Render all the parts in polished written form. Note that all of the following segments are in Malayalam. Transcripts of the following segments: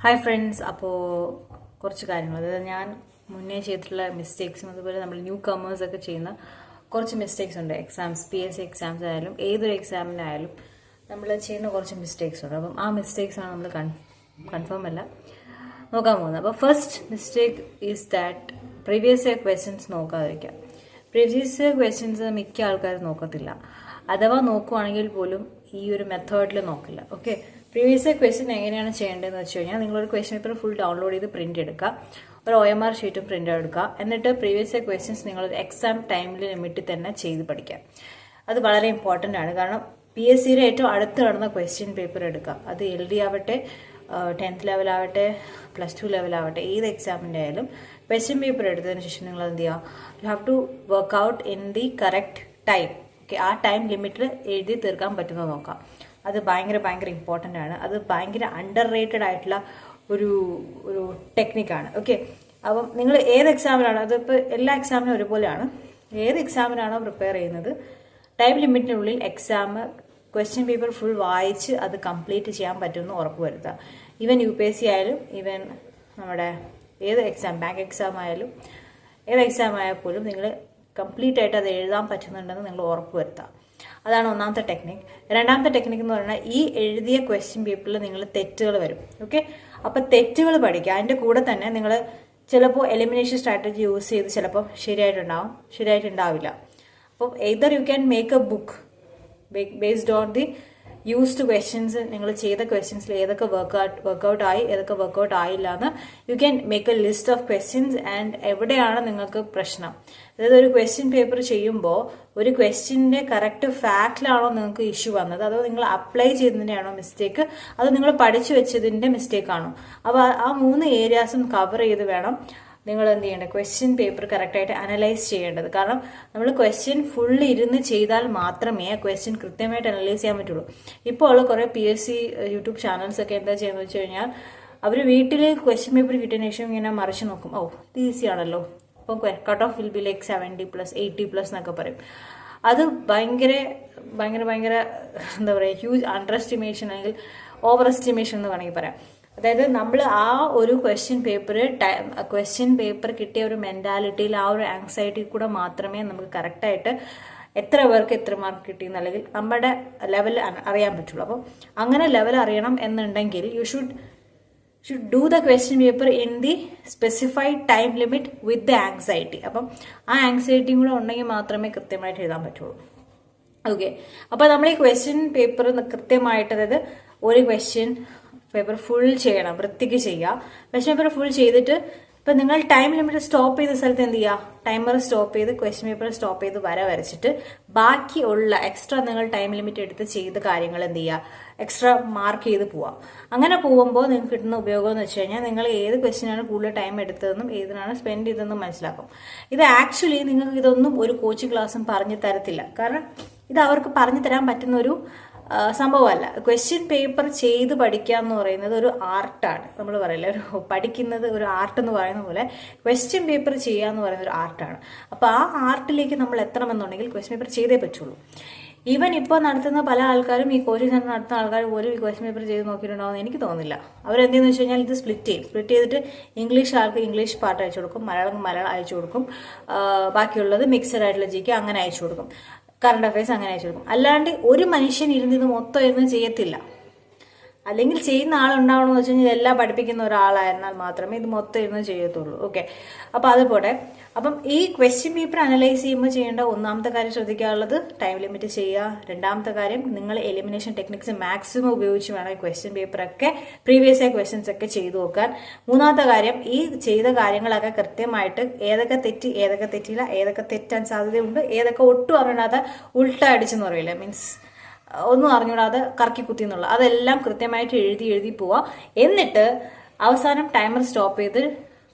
Hi friends. അപ്പോൾ കുറച്ച് കാര്യങ്ങൾ, അതായത് ഞാൻ മുന്നേ ചെയ്തിട്ടുള്ള മിസ്റ്റേക്സും അതുപോലെ നമ്മൾ ന്യൂ കമേഴ്സ് ഒക്കെ ചെയ്യുന്ന കുറച്ച് മിസ്റ്റേക്സ് ഉണ്ട്. എക്സാംസ്, PSC എക്സാംസ് ആയാലും ഏതൊരു എക്സാമിനായാലും നമ്മൾ ചെയ്യുന്ന കുറച്ച് മിസ്റ്റേക്സ് ഉണ്ട്. അപ്പം ആ മിസ്റ്റേക്സ് ആണ് നമ്മൾ കൺഫേം അല്ല നോക്കാൻ പോകുന്നത്. അപ്പോൾ first mistake is that previous year questions നോക്കാതിരിക്കുക. പ്രീവിയസ് ഇയർ ക്വസ്റ്റ്യൻസ് മിക്ക ആൾക്കാരും നോക്കത്തില്ല. അഥവാ നോക്കുവാണെങ്കിൽ പോലും ഈ ഒരു മെത്തേഡിൽ നോക്കില്ല. ഓക്കെ, പ്രീവിയസ് ഇയർ ക്വസ്റ്റ്യൻ എങ്ങനെയാണ് ചെയ്യേണ്ടതെന്ന് വെച്ച് കഴിഞ്ഞാൽ നിങ്ങളൊരു ക്വസ്റ്റ്യൻ പേപ്പർ ഫുൾ ഡൗൺലോഡ് ചെയ്ത് പ്രിന്റ് എടുക്കുക, ഒരു OMR ഷീറ്റും പ്രിന്റ് എടുക്കുക. എന്നിട്ട് പ്രീവിയസ് ഇയർ ക്വസ്റ്റ്യൻസ് നിങ്ങൾ എക്സാം ടൈമിൽ ലിമിറ്റിൽ തന്നെ ചെയ്ത് പഠിക്കുക. അത് വളരെ ഇമ്പോർട്ടൻ്റ് ആണ്. കാരണം PSCയുടെ ഏറ്റവും അടുത്ത് നടന്ന ക്വസ്റ്റ്യൻ പേപ്പർ എടുക്കുക. അത് LD ആവട്ടെ, 10th ലെവലാവട്ടെ, +2 ലെവലാവട്ടെ, ഏത് എക്സാമിൻ്റെ ആയാലും ക്വസ്റ്റ്യൻ പേപ്പർ എടുത്തതിന് ശേഷം നിങ്ങൾ എന്ത് ചെയ്യുക, you have to work out in the correct time. Okay, ആ ടൈം ലിമിറ്റിൽ എഴുതി തീർക്കാൻ പറ്റുന്നത് നോക്കാം. അത് ഭയങ്കര ഇമ്പോർട്ടൻ്റ് ആണ്. അത് ഭയങ്കര അണ്ടർ റേറ്റഡ് ആയിട്ടുള്ള ഒരു ടെക്നിക്കാണ്. ഓക്കെ, അപ്പം നിങ്ങൾ ഏത് എക്സാമിനാണ്, അതിപ്പോൾ എല്ലാ എക്സാമിനും ഒരുപോലെയാണ്, ഏത് എക്സാമിനാണോ പ്രിപ്പയർ ചെയ്യുന്നത് ടൈം ലിമിറ്റിനുള്ളിൽ എക്സാം ക്വസ്റ്റ്യൻ പേപ്പർ ഫുൾ വായിച്ച് അത് കംപ്ലീറ്റ് ചെയ്യാൻ പറ്റുമെന്ന് ഉറപ്പുവരുത്തുക. ഈവൻ UPSC ആയാലും, ഈവൻ നമ്മുടെ ഏത് എക്സാം, ബാങ്ക് എക്സാം ആയാലും ഏത് എക്സാം ആയാൽ പോലും നിങ്ങൾ കംപ്ലീറ്റ് ആയിട്ട് അത് എഴുതാൻ പറ്റുന്നുണ്ടെന്ന് നിങ്ങൾ ഉറപ്പുവരുത്തുക. അതാണ് ഒന്നാമത്തെ ടെക്നിക്ക്. രണ്ടാമത്തെ ടെക്നിക്ക് എന്ന് പറഞ്ഞാൽ ഈ എഴുതിയ ക്വസ്റ്റ്യൻ പേപ്പറിൽ നിങ്ങൾ തെറ്റുകൾ വരും. ഓക്കെ, അപ്പോൾ തെറ്റുകൾ പഠിക്കുക. അതിൻ്റെ കൂടെ തന്നെ നിങ്ങൾ ചിലപ്പോൾ എലിമിനേഷൻ സ്ട്രാറ്റജി യൂസ് ചെയ്ത് ചിലപ്പോൾ ശരിയായിട്ടുണ്ടാവില്ല. അപ്പോൾ either you can make A book based on the used questions. നിങ്ങൾ ചെയ്ത ക്വസ്റ്റ്യൻസിൽ ഏതൊക്കെ വർക്ക്ഔട്ട് ആയി, ഏതൊക്കെ വർക്ക്ഔട്ട് ആയില്ല എന്ന് you can make A list of questions and എവിടെയാണ് നിങ്ങൾക്ക് പ്രശ്നം. അതായത് ഒരു ക്വസ്റ്റ്യൻ പേപ്പർ ചെയ്യുമ്പോൾ ഒരു ക്വസ്റ്റ്യൻ്റെ കറക്റ്റ് ഫാക്റ്റിലാണോ നിങ്ങൾക്ക് ഇഷ്യൂ വന്നത്, അതോ നിങ്ങൾ അപ്ലൈ ചെയ്തതിൻ്റെയാണോ മിസ്റ്റേക്ക്, അതോ നിങ്ങൾ പഠിച്ചു വെച്ചതിൻ്റെ മിസ്റ്റേക്കാണോ. അപ്പോൾ ആ 3 ഏരിയാസും കവർ ചെയ്ത് വേണം നിങ്ങൾ എന്ത് ചെയ്യേണ്ടത്, ക്വസ്റ്റ്യൻ പേപ്പർ കറക്റ്റായിട്ട് അനലൈസ് ചെയ്യേണ്ടത്. കാരണം നമ്മൾ ക്വസ്റ്റ്യൻ ഫുള്ള് ഇരുന്ന് ചെയ്താൽ മാത്രമേ ആ ക്വസ്റ്റ്യൻ കൃത്യമായിട്ട് അനലൈസ് ചെയ്യാൻ പറ്റുള്ളൂ. ഇപ്പോൾ ഉള്ള കുറേ PSC യൂട്യൂബ് ചാനൽസ് ഒക്കെ എന്താ ചെയ്യുന്നത് വെച്ച് കഴിഞ്ഞാൽ അവർ വീട്ടിൽ ക്വസ്റ്റ്യൻ പേപ്പർ കിട്ടിയതിന് ശേഷം ഇങ്ങനെ മറിച്ച് നോക്കും. ഇത് ഈസി ആണല്ലോ, അപ്പം cut off will be like 70+, 80+ എന്നൊക്കെ പറയും. അത് ഭയങ്കര എന്താ പറയുക, ഹ്യൂജ് അണ്ടർ എസ്റ്റിമേഷൻ അല്ലെങ്കിൽ ഓവർ എസ്റ്റിമേഷൻ എന്ന് വേണമെങ്കിൽ പറയാം. അതായത് നമ്മൾ ആ ഒരു ക്വസ്റ്റ്യൻ പേപ്പർ കിട്ടിയ ഒരു മെൻറ്റാലിറ്റിയിൽ, ആ ഒരു ആങ്സൈറ്റി കൂടെ മാത്രമേ നമുക്ക് കറക്റ്റായിട്ട് എത്ര പേർക്ക് എത്ര മാർക്ക് കിട്ടിയെന്ന് അല്ലെങ്കിൽ നമ്മുടെ ലെവൽ അറിയാൻ പറ്റുള്ളൂ. അപ്പം അങ്ങനെ ലെവൽ അറിയണം എന്നുണ്ടെങ്കിൽ you should do the question paper in the specified time limit with the anxiety. അപ്പം ആ ആങ്സൈറ്റിയും കൂടെ ഉണ്ടെങ്കിൽ മാത്രമേ കൃത്യമായിട്ട് എഴുതാൻ പറ്റുള്ളൂ. ഓക്കെ, അപ്പോൾ നമ്മൾ ഈ ക്വസ്റ്റ്യൻ പേപ്പർ കൃത്യമായിട്ട്, അതായത് ഒരു ക്വസ്റ്റ്യൻ പേപ്പർ ഫുൾ ചെയ്യണം, വൃത്തിക്ക് ചെയ്യുക. ക്വസ്റ്റ്യൻ പേപ്പർ ഫുൾ ചെയ്തിട്ട് ഇപ്പം നിങ്ങൾ ടൈം ലിമിറ്റ് സ്റ്റോപ്പ് ചെയ്ത സ്ഥലത്ത് എന്ത് ചെയ്യുക, ടൈമർ സ്റ്റോപ്പ് ചെയ്ത് ക്വസ്റ്റ്യൻ പേപ്പർ സ്റ്റോപ്പ് ചെയ്ത് വരച്ചിട്ട് ബാക്കിയുള്ള എക്സ്ട്രാ നിങ്ങൾ ടൈം ലിമിറ്റ് എടുത്ത് ചെയ്ത കാര്യങ്ങൾ എന്ത് ചെയ്യുക, എക്സ്ട്രാ മാർക്ക് ചെയ്ത് പോവാം. അങ്ങനെ പോകുമ്പോൾ നിങ്ങൾക്ക് കിട്ടുന്ന ഉപയോഗം എന്ന് വെച്ച് കഴിഞ്ഞാൽ നിങ്ങൾ ഏത് ക്വസ്റ്റ്യനാണ് കൂടുതൽ ടൈം എടുത്തതെന്നും ഏതിനാണ് സ്പെൻഡ് ചെയ്തതെന്നും മനസ്സിലാക്കും. ഇത് ആക്ച്വലി നിങ്ങൾക്ക് ഇതൊന്നും ഒരു കോച്ചിങ് ക്ലാസ്സും പറഞ്ഞു തരത്തില്ല. കാരണം ഇത് അവർക്ക് പറഞ്ഞു തരാൻ പറ്റുന്ന ഒരു സംഭവമല്ല. ക്വസ്റ്റ്യൻ പേപ്പർ ചെയ്ത് പഠിക്കുക എന്ന് പറയുന്നത് ഒരു ആർട്ടാണ്. നമ്മൾ പറയില്ല, ഒരു പഠിക്കുന്നത് ഒരു ആർട്ട് എന്ന് പറയുന്ന പോലെ ക്വസ്റ്റ്യൻ പേപ്പർ ചെയ്യുക എന്ന് പറയുന്നത് ഒരു ആർട്ടാണ്. അപ്പോൾ ആ ആർട്ടിലേക്ക് നമ്മൾ എത്തണമെന്നുണ്ടെങ്കിൽ ക്വസ്റ്റ്യൻ പേപ്പർ ചെയ്തേ പറ്റുള്ളൂ. ഈവൻ ഇപ്പോൾ നടത്തുന്ന പല ആൾക്കാരും, ഈ കോച്ചിങ് സെന്റർ നടത്തുന്ന ആൾക്കാർ പോലും ഈ ക്വസ്റ്റ്യൻ പേപ്പർ ചെയ്ത് നോക്കിയിട്ടുണ്ടാവുമെന്ന് എനിക്ക് തോന്നുന്നില്ല. അവരെന്തെന്ന് വെച്ച് കഴിഞ്ഞാൽ ഇത് സ്പ്ലിറ്റ് ചെയ്തിട്ട് ഇംഗ്ലീഷ് ആൾക്ക് ഇംഗ്ലീഷ് പാർട്ട് അയച്ചു കൊടുക്കും, മലയാളം അയച്ചു കൊടുക്കും, ബാക്കിയുള്ളത് മിക്സഡ് ആയിട്ടുള്ള GK അങ്ങനെ അയച്ചു കൊടുക്കും, കറണ്ട് അഫയേഴ്സ് അങ്ങനെ അയച്ചു കൊടുക്കും. അല്ലാണ്ട് ഒരു മനുഷ്യൻ ഇത് മൊത്തം ഇരുന്ന് ചെയ്യത്തില്ല. അല്ലെങ്കിൽ ചെയ്യുന്ന ആളുണ്ടാവണമെന്ന് വെച്ച് കഴിഞ്ഞാൽ ഇതെല്ലാം പഠിപ്പിക്കുന്ന ഒരാളായിരുന്നാൽ മാത്രമേ ഇത് മൊത്തം ഇരുന്ന് ചെയ്യത്തുള്ളൂ. ഓക്കെ, അപ്പോൾ അതുപോലെ അപ്പം ഈ ക്വസ്റ്റ്യൻ പേപ്പർ അനലൈസ് ചെയ്യുമ്പോൾ ചെയ്യേണ്ട ഒന്നാമത്തെ കാര്യം ശ്രദ്ധിക്കാനുള്ളത് ടൈം ലിമിറ്റ് ചെയ്യുക. രണ്ടാമത്തെ കാര്യം, നിങ്ങൾ എലിമിനേഷൻ ടെക്നിക്സ് മാക്സിമം ഉപയോഗിച്ച് വേണം ഈ ക്വസ്റ്റ്യൻ പേപ്പറൊക്കെ പ്രീവിയസ് ഇയർ ക്വസ്റ്റ്യൻസ് ഒക്കെ ചെയ്തു നോക്കാൻ. മൂന്നാമത്തെ കാര്യം, ഈ ചെയ്ത കാര്യങ്ങളൊക്കെ കൃത്യമായിട്ട് ഏതൊക്കെ തെറ്റി, ഏതൊക്കെ തെറ്റില്ല, ഏതൊക്കെ തെറ്റാൻ സാധ്യതയുണ്ട്, ഏതൊക്കെ ഒട്ടും അറിഞ്ഞാതെ ഉൾട്ട അടിച്ചെന്ന് പറയില്ല, മീൻസ് ഒന്നും അറിഞ്ഞൂടാതെ കറക്കി കുത്തി എന്നുള്ള, അതെല്ലാം കൃത്യമായിട്ട് എഴുതി പോവാ. എന്നിട്ട് അവസാനം ടൈമർ സ്റ്റോപ്പ് ചെയ്ത്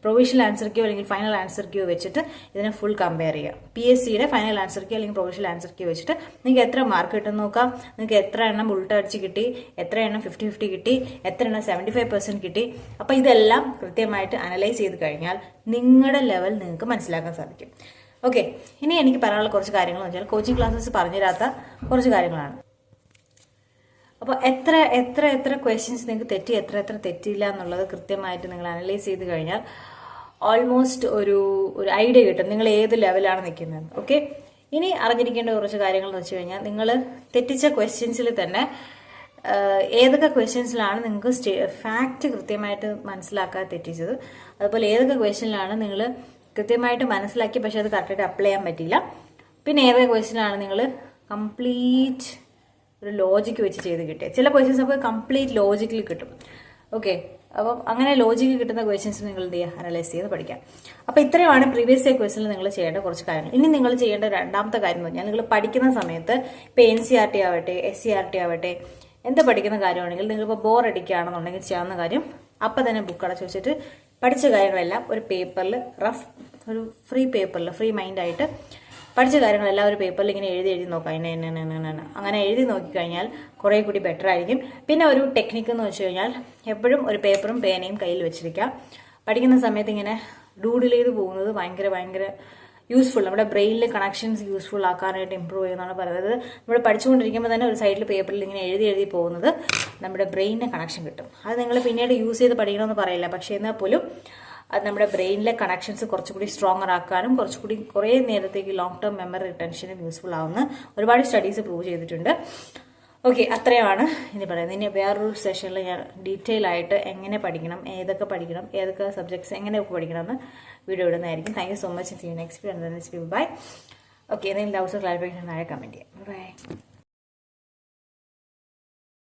പ്രൊവിഷണൽ ആൻസർ ക്യൂ അല്ലെങ്കിൽ ഫൈനൽ ആൻസർ ക്യൂ വെച്ചിട്ട് ഇതിനെ ഫുൾ കമ്പയർ ചെയ്യുക. PSCയുടെ ഫൈനൽ ആൻസർ ക്യൂ അല്ലെങ്കിൽ പ്രൊവിഷണൽ ആൻസർ ക്യൂ വെച്ചിട്ട് നിങ്ങൾക്ക് എത്ര മാർക്ക് കിട്ടുമെന്ന് നോക്കാം. നിങ്ങൾക്ക് എത്ര എണ്ണം ഉൾട്ട അടിച്ച് കിട്ടി, എത്ര എണ്ണം 50-50 കിട്ടി, എത്ര എണ്ണം 75% കിട്ടി. അപ്പോൾ ഇതെല്ലാം കൃത്യമായിട്ട് അനലൈസ് ചെയ്ത് കഴിഞ്ഞാൽ നിങ്ങളുടെ ലെവൽ നിങ്ങൾക്ക് മനസ്സിലാക്കാൻ സാധിക്കും. ഓക്കെ, ഇനി എനിക്ക് പറയാനുള്ള കുറച്ച് കാര്യങ്ങൾ എന്ന് വെച്ചാൽ കോച്ചിങ് ക്ലാസ്സസ് പറഞ്ഞു തരാത്ത കുറച്ച് കാര്യങ്ങളാണ്. അപ്പോൾ എത്ര എത്ര എത്ര ക്വസ്റ്റ്യൻസ് നിങ്ങൾക്ക് തെറ്റി എത്ര എത്ര തെറ്റിയില്ല എന്നുള്ളത് കൃത്യമായിട്ട് നിങ്ങൾ അനലൈസ് ചെയ്ത് കഴിഞ്ഞാൽ ഓൾമോസ്റ്റ് ഒരു ഐഡിയ കിട്ടും നിങ്ങൾ ഏത് ലെവലാണ് നിൽക്കുന്നത്. ഓക്കെ, ഇനി അറിഞ്ഞിരിക്കേണ്ട കുറച്ച് കാര്യങ്ങൾ എന്ന് വെച്ച് കഴിഞ്ഞാൽ നിങ്ങൾ തെറ്റിച്ച ക്വസ്റ്റ്യൻസിൽ തന്നെ ഏതൊക്കെ ക്വസ്റ്റ്യൻസിലാണ് നിങ്ങൾക്ക് ഫാക്റ്റ് കൃത്യമായിട്ട് മനസ്സിലാക്കാതെ തെറ്റിച്ചത്, അതുപോലെ ഏതൊക്കെ ക്വസ്റ്റ്യനിലാണ് നിങ്ങൾ കൃത്യമായിട്ട് മനസ്സിലാക്കി പക്ഷെ അത് കറക്റ്റായിട്ട് അപ്ലൈ ചെയ്യാൻ പറ്റിയില്ല, പിന്നെ ഏതൊക്കെ ക്വസ്റ്റ്യനാണ് നിങ്ങൾ കംപ്ലീറ്റ് ഒരു ലോജിക്ക് വെച്ച് ചെയ്ത് കിട്ടിയത്. ചില ക്വസ്റ്റ്യൻസ് നമുക്ക് കംപ്ലീറ്റ് ലോജിക്കിൽ കിട്ടും. ഓക്കെ, അപ്പം അങ്ങനെ ലോജിക്ക് കിട്ടുന്ന ക്വസ്റ്റ്യൻസ് നിങ്ങൾ എന്ത് ചെയ്യുക, അനലൈസ് ചെയ്ത് പഠിക്കാം. അപ്പോൾ ഇത്രയുമാണ് പ്രീവിയസ് ഇയർ ക്വസ്റ്റ്യനിൽ നിങ്ങൾ ചെയ്യേണ്ട കുറച്ച് കാര്യങ്ങൾ. ഇനി നിങ്ങൾ ചെയ്യേണ്ട രണ്ടാമത്തെ കാര്യം എന്ന് പറഞ്ഞാൽ നിങ്ങൾ പഠിക്കുന്ന സമയത്ത് ഇപ്പോൾ NCERT ആവട്ടെ SCERT ആവട്ടെ എന്ത് പഠിക്കുന്ന കാര്യമാണെങ്കിൽ നിങ്ങളിപ്പോൾ ബോർ അടിക്കുകയാണെന്നുണ്ടെങ്കിൽ ചെയ്യാവുന്ന കാര്യം അപ്പം തന്നെ ബുക്ക് അടച്ചു വെച്ചിട്ട് പഠിച്ച കാര്യങ്ങളെല്ലാം ഒരു പേപ്പറിൽ ഒരു ഫ്രീ പേപ്പറിൽ ഫ്രീ മൈൻഡായിട്ട് പഠിച്ച കാര്യങ്ങളെല്ലാം ഒരു പേപ്പറിൽ ഇങ്ങനെ എഴുതി നോക്കാം. അങ്ങനെ എഴുതി നോക്കിക്കഴിഞ്ഞാൽ കുറേ കൂടി ബെറ്റർ ആയിരിക്കും. പിന്നെ ഒരു ടെക്നിക്ക് എന്ന് വെച്ച് കഴിഞ്ഞാൽ എപ്പോഴും ഒരു പേപ്പറും പേനയും കയ്യിൽ വെച്ചിരിക്കുക. പഠിക്കുന്ന സമയത്ത് ഇങ്ങനെ ഡൂഡിൽ ചെയ്ത് പോകുന്നത് ഭയങ്കര യൂസ്ഫുൾ, നമ്മുടെ ബ്രെയിനിൽ കണക്ഷൻസ് യൂസ്ഫുൾ ആക്കാനായിട്ട് ഇമ്പ്രൂവ് ചെയ്യുന്നതാണ് പറയുന്നത്. നമ്മൾ പഠിച്ചുകൊണ്ടിരിക്കുമ്പോൾ തന്നെ ഒരു സൈഡിൽ പേപ്പറിൽ ഇങ്ങനെ എഴുതി പോകുന്നത് നമ്മുടെ ബ്രെയിനിന് കണക്ഷൻ കിട്ടും. അത് നിങ്ങൾ പിന്നീട് യൂസ് ചെയ്ത് പഠിക്കണമെന്ന് പറയില്ല, പക്ഷേ എന്നാൽ പോലും അത് നമ്മുടെ ബ്രെയിനിലെ കണക്ഷൻസ് കുറച്ചുകൂടി സ്ട്രോങ്ങർ ആക്കാനും കുറേ നേരത്തേക്ക് ലോങ് ടേം മെമ്മറി റിട്ടൻഷനും യൂസ്ഫുൾ ആവുന്ന ഒരുപാട് സ്റ്റഡീസ് പ്രൂവ് ചെയ്തിട്ടുണ്ട്. ഓക്കെ, അത്രയാണ് ഇനി പറയുന്നത്. ഇനി വേറൊരു സെഷനിൽ ഞാൻ ഡീറ്റെയിൽ ആയിട്ട് എങ്ങനെ പഠിക്കണം, ഏതൊക്കെ സബ്ജക്ട്സ് എങ്ങനെയൊക്കെ പഠിക്കണം എന്ന് വീഡിയോ ഇടുന്നതായിരിക്കും. Thank you so much. See you next video. Bye. Okay, എന്തെങ്കിലും ഡൗട്ട്സ് ക്ലാരിഫിക്കേഷൻ താഴെ കമൻറ്റ് ചെയ്യാം. ബൈ.